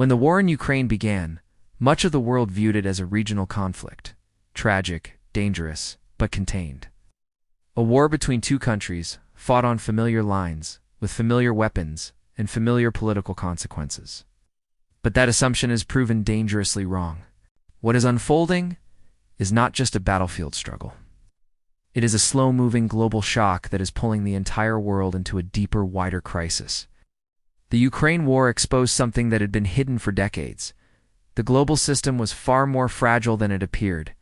When the war in Ukraine began, much of the world viewed it as a regional conflict, tragic, dangerous, but contained. A war between two countries, fought on familiar lines, with familiar weapons, and familiar political consequences. But that assumption has proven dangerously wrong. What is unfolding is not just a battlefield struggle. It is a slow-moving global shock that is pulling the entire world into a deeper, wider crisis. The Ukraine war exposed something that had been hidden for decades. The global system was far more fragile than it appeared.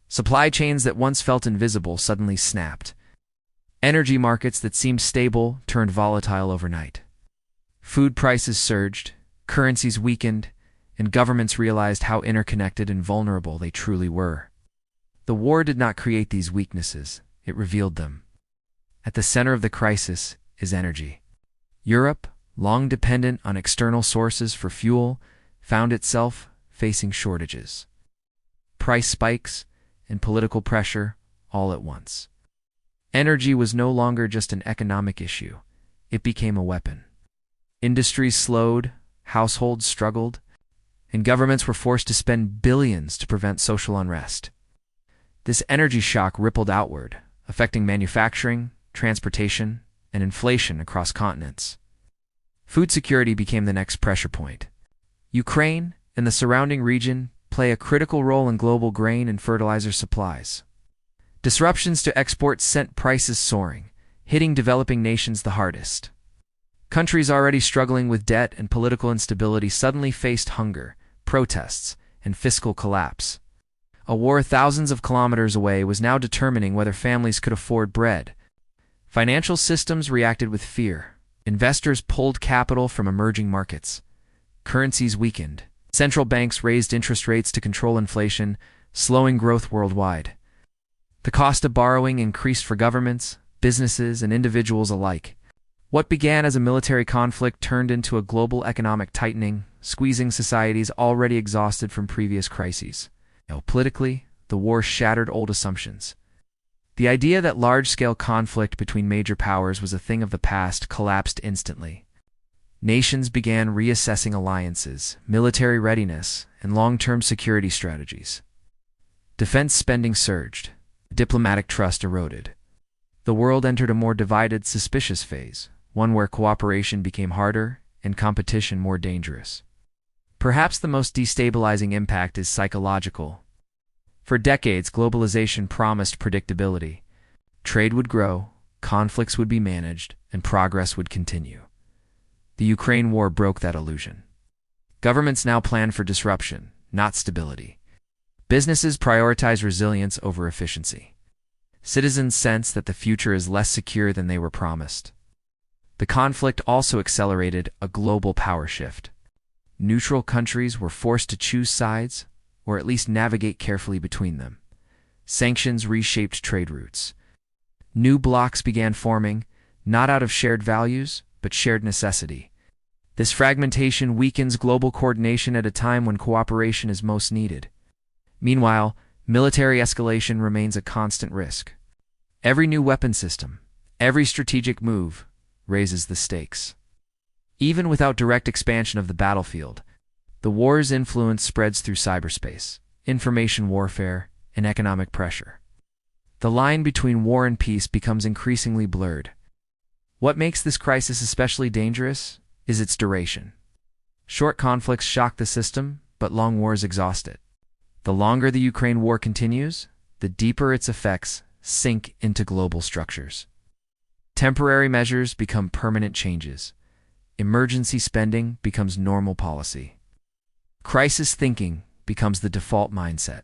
Supply chains that once felt invisible suddenly snapped. Energy markets that seemed stable turned volatile overnight. Food prices surged, currencies weakened, and governments realized how interconnected and vulnerable they truly were. The war did not create these weaknesses, it revealed them. At the center of the crisis is energy. Europe, long dependent on external sources for fuel, found itself facing shortages. Price spikes and political pressure all at once. Energy was no longer just an economic issue, it became a weapon. Industries slowed, households struggled, and governments were forced to spend billions to prevent social unrest. This energy shock rippled outward, affecting manufacturing, transportation, and inflation across continents. Food security became the next pressure point. Ukraine and the surrounding region play a critical role in global grain and fertilizer supplies. Disruptions to exports sent prices soaring, hitting developing nations the hardest. Countries already struggling with debt and political instability suddenly faced hunger, protests, and fiscal collapse. A war thousands of kilometers away was now determining whether families could afford bread. Financial systems reacted with fear. Investors pulled capital from emerging markets. Currencies weakened. Central banks raised interest rates to control inflation, slowing growth worldwide. The cost of borrowing increased for governments, businesses, and individuals alike. What began as a military conflict turned into a global economic tightening, squeezing societies already exhausted from previous crises. Politically, the war shattered old assumptions. The idea that large-scale conflict between major powers was a thing of the past collapsed instantly. Nations began reassessing alliances, military readiness, and long-term security strategies. Defense spending surged. Diplomatic trust eroded. The world entered a more divided, suspicious phase, one where cooperation became harder and competition more dangerous. Perhaps the most destabilizing impact is psychological. For decades, globalization promised predictability. Trade would grow, conflicts would be managed, and progress would continue. The Ukraine war broke that illusion. Governments now plan for disruption, not stability. Businesses prioritize resilience over efficiency. Citizens sense that the future is less secure than they were promised. The conflict also accelerated a global power shift. Neutral countries were forced to choose sides, or at least navigate carefully between them. Sanctions reshaped trade routes. New blocs began forming, not out of shared values, but shared necessity. This fragmentation weakens global coordination at a time when cooperation is most needed. Meanwhile, military escalation remains a constant risk. Every new weapon system, every strategic move, raises the stakes. Even without direct expansion of the battlefield, the war's influence spreads through cyberspace, information warfare, and economic pressure. The line between war and peace becomes increasingly blurred. What makes this crisis especially dangerous is its duration. Short conflicts shock the system, but long wars exhaust it. The longer the Ukraine war continues, the deeper its effects sink into global structures. Temporary measures become permanent changes. Emergency spending becomes normal policy. Crisis thinking becomes the default mindset.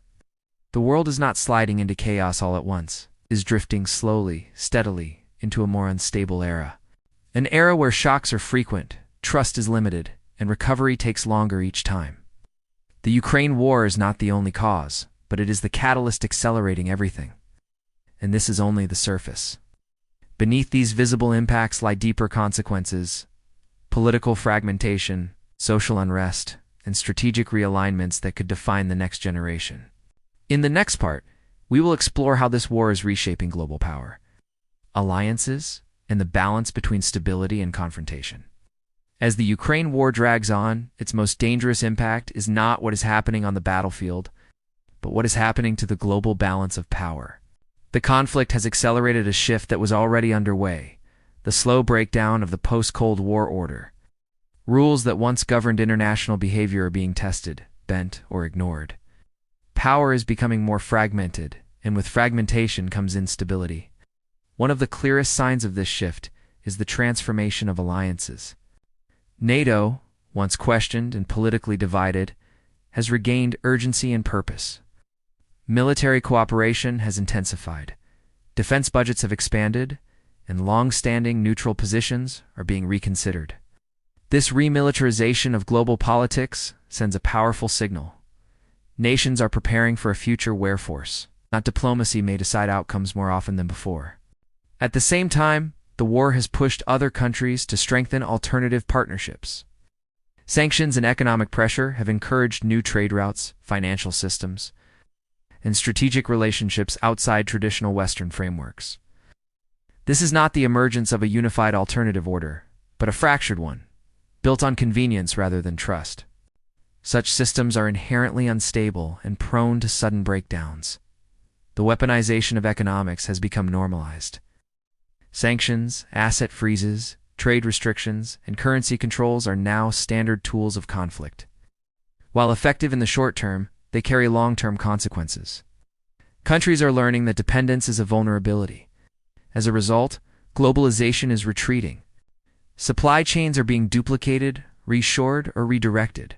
The world is not sliding into chaos all at once, it is drifting slowly, steadily, into a more unstable era. An era where shocks are frequent, trust is limited, and recovery takes longer each time. The Ukraine war is not the only cause, but it is the catalyst accelerating everything. And this is only the surface. Beneath these visible impacts lie deeper consequences: political fragmentation, social unrest, and strategic realignments that could define the next generation. In the next part, we will explore how this war is reshaping global power, alliances, and the balance between stability and confrontation. As the Ukraine war drags on, its most dangerous impact is not what is happening on the battlefield, but what is happening to the global balance of power. The conflict has accelerated a shift that was already underway, the slow breakdown of the post-Cold War order. Rules that once governed international behavior are being tested, bent, or ignored. Power is becoming more fragmented, and with fragmentation comes instability. One of the clearest signs of this shift is the transformation of alliances. NATO, once questioned and politically divided, has regained urgency and purpose. Military cooperation has intensified. Defense budgets have expanded, and long-standing neutral positions are being reconsidered. This remilitarization of global politics sends a powerful signal. Nations are preparing for a future where force, not diplomacy, may decide outcomes more often than before. At the same time, the war has pushed other countries to strengthen alternative partnerships. Sanctions and economic pressure have encouraged new trade routes, financial systems, and strategic relationships outside traditional Western frameworks. This is not the emergence of a unified alternative order, but a fractured one, built on convenience rather than trust. Such systems are inherently unstable and prone to sudden breakdowns. The weaponization of economics has become normalized. Sanctions, asset freezes, trade restrictions, and currency controls are now standard tools of conflict. While effective in the short term, they carry long-term consequences. Countries are learning that dependence is a vulnerability. As a result, globalization is retreating. Supply chains are being duplicated, reshored, or redirected,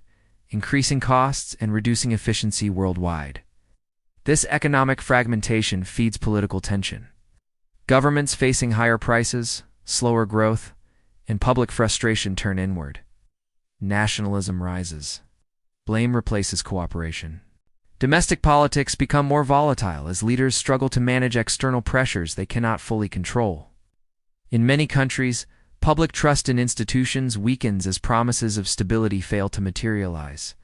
increasing costs and reducing efficiency worldwide. This economic fragmentation feeds political tension. Governments facing higher prices, slower growth, and public frustration turn inward. Nationalism rises. Blame replaces cooperation. Domestic politics become more volatile as leaders struggle to manage external pressures they cannot fully control. In many countries, public trust in institutions weakens as promises of stability fail to materialize.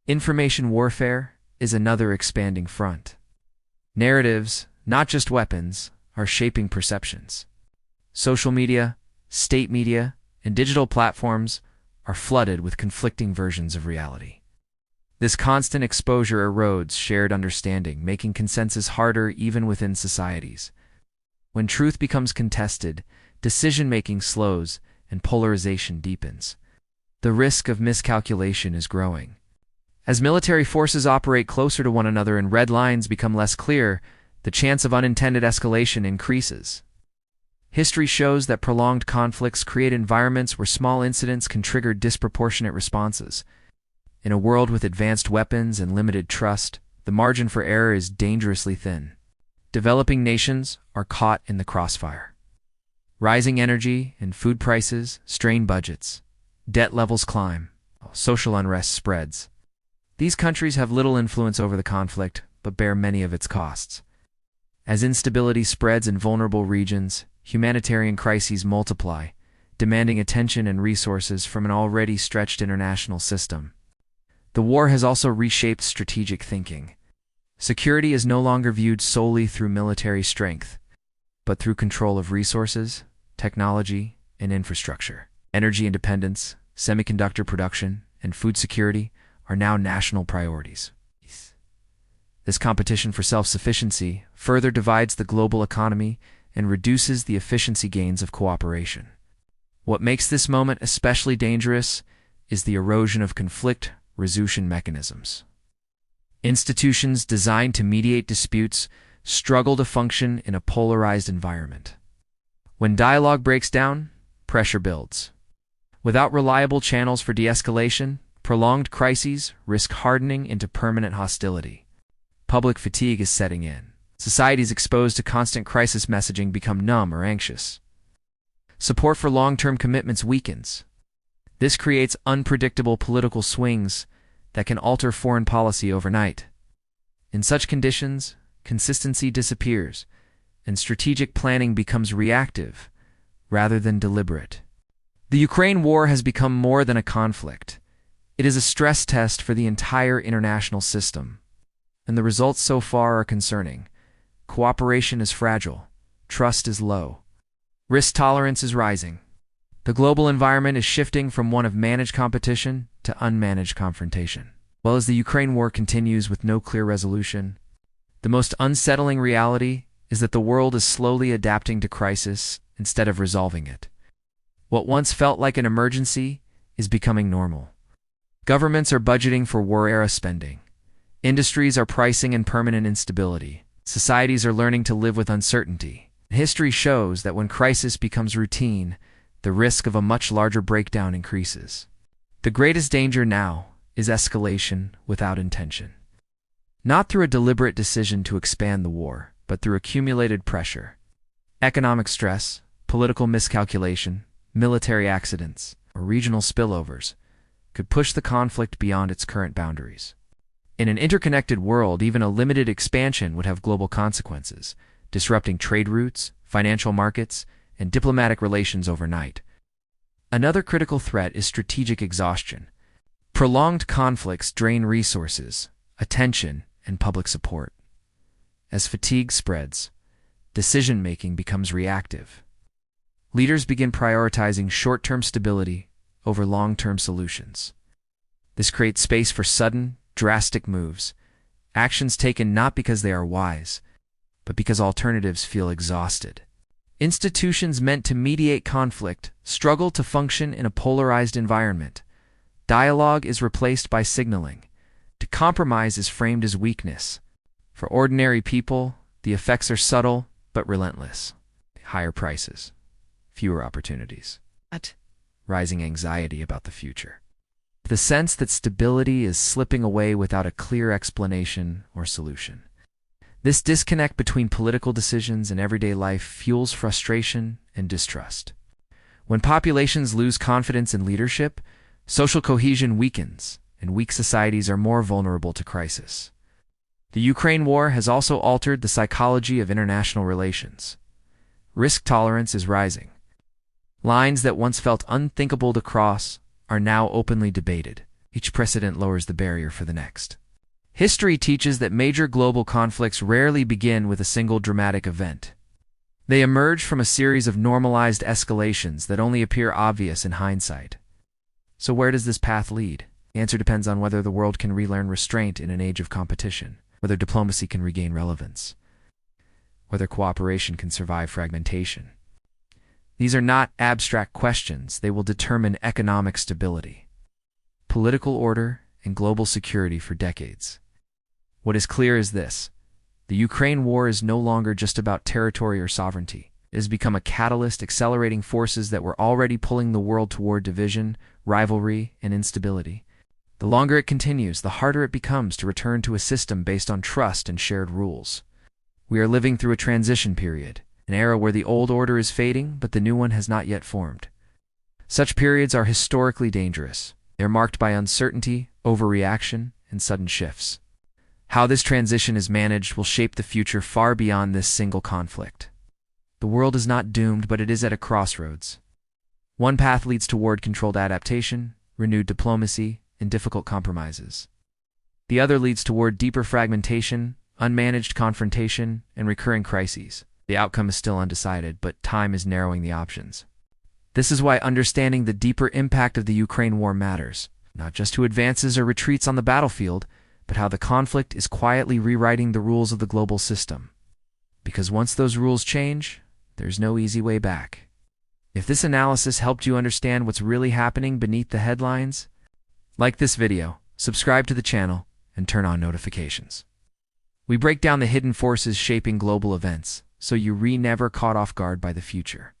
Information warfare is another expanding front. Narratives, not just weapons, are shaping perceptions. Social media, state media, and digital platforms are flooded with conflicting versions of reality. This constant exposure erodes shared understanding, making consensus harder even within societies. When truth becomes contested, decision-making slows and polarization deepens. The risk of miscalculation is growing. As military forces operate closer to one another and red lines become less clear, the chance of unintended escalation increases. History shows that prolonged conflicts create environments where small incidents can trigger disproportionate responses. In a world with advanced weapons and limited trust, the margin for error is dangerously thin. Developing nations are caught in the crossfire. Rising energy and food prices strain budgets. Debt levels climb. Social unrest spreads. These countries have little influence over the conflict, but bear many of its costs. As instability spreads in vulnerable regions, humanitarian crises multiply, demanding attention and resources from an already stretched international system. The war has also reshaped strategic thinking. Security is no longer viewed solely through military strength, but through control of resources, technology, and infrastructure. Energy independence, semiconductor production, and food security are now national priorities. This competition for self-sufficiency further divides the global economy and reduces the efficiency gains of cooperation. What makes this moment especially dangerous is the erosion of conflict resolution mechanisms. Institutions designed to mediate disputes struggle to function in a polarized environment. When dialogue breaks down, pressure builds. Without reliable channels for de-escalation, prolonged crises risk hardening into permanent hostility. Public fatigue is setting in. Societies exposed to constant crisis messaging become numb or anxious. Support for long-term commitments weakens. This creates unpredictable political swings that can alter foreign policy overnight. In such conditions, consistency disappears, and strategic planning becomes reactive rather than deliberate. The Ukraine war has become more than a conflict. It is a stress test for the entire international system, and the results so far are concerning. Cooperation is fragile, trust is low, risk tolerance is rising. The global environment is shifting from one of managed competition to unmanaged confrontation. While as the Ukraine war continues with no clear resolution, the most unsettling reality is that the world is slowly adapting to crisis instead of resolving it. What once felt like an emergency is becoming normal. Governments are budgeting for war-era spending. Industries are pricing in permanent instability. Societies are learning to live with uncertainty. History shows that when crisis becomes routine, the risk of a much larger breakdown increases. The greatest danger now is escalation without intention. Not through a deliberate decision to expand the war, but through accumulated pressure. Economic stress, political miscalculation, military accidents, or regional spillovers could push the conflict beyond its current boundaries. In an interconnected world, even a limited expansion would have global consequences, disrupting trade routes, financial markets, and diplomatic relations overnight. Another critical threat is strategic exhaustion. Prolonged conflicts drain resources, attention, and public support. As fatigue spreads, decision-making becomes reactive. Leaders begin prioritizing short-term stability over long-term solutions. This creates space for sudden, drastic moves, actions taken not because they are wise, but because alternatives feel exhausted. Institutions meant to mediate conflict struggle to function in a polarized environment. Dialogue is replaced by signaling. To compromise is framed as weakness. For ordinary people, the effects are subtle but relentless. Higher prices, fewer opportunities, rising anxiety about the future. The sense that stability is slipping away without a clear explanation or solution. This disconnect between political decisions and everyday life fuels frustration and distrust. When populations lose confidence in leadership, social cohesion weakens, and weak societies are more vulnerable to crisis. The Ukraine war has also altered the psychology of international relations. Risk tolerance is rising. Lines that once felt unthinkable to cross are now openly debated. Each precedent lowers the barrier for the next. History teaches that major global conflicts rarely begin with a single dramatic event. They emerge from a series of normalized escalations that only appear obvious in hindsight. So where does this path lead? The answer depends on whether the world can relearn restraint in an age of competition, whether diplomacy can regain relevance, whether cooperation can survive fragmentation. These are not abstract questions. They will determine economic stability, political order, and global security for decades. What is clear is this: the Ukraine war is no longer just about territory or sovereignty. It has become a catalyst accelerating forces that were already pulling the world toward division, rivalry, and instability. The longer it continues, the harder it becomes to return to a system based on trust and shared rules. We are living through a transition period, an era where the old order is fading, but the new one has not yet formed. Such periods are historically dangerous. They are marked by uncertainty, overreaction, and sudden shifts. How this transition is managed will shape the future far beyond this single conflict. The world is not doomed, but it is at a crossroads. One path leads toward controlled adaptation, renewed diplomacy, and difficult compromises. The other leads toward deeper fragmentation, unmanaged confrontation, and recurring crises. The outcome is still undecided, but time is narrowing the options. This is why understanding the deeper impact of the Ukraine war matters, not just who advances or retreats on the battlefield, but how the conflict is quietly rewriting the rules of the global system. Because once those rules change, there's no easy way back. If this analysis helped you understand what's really happening beneath the headlines, like this video, subscribe to the channel, and turn on notifications. We break down the hidden forces shaping global events, so you never caught off guard by the future.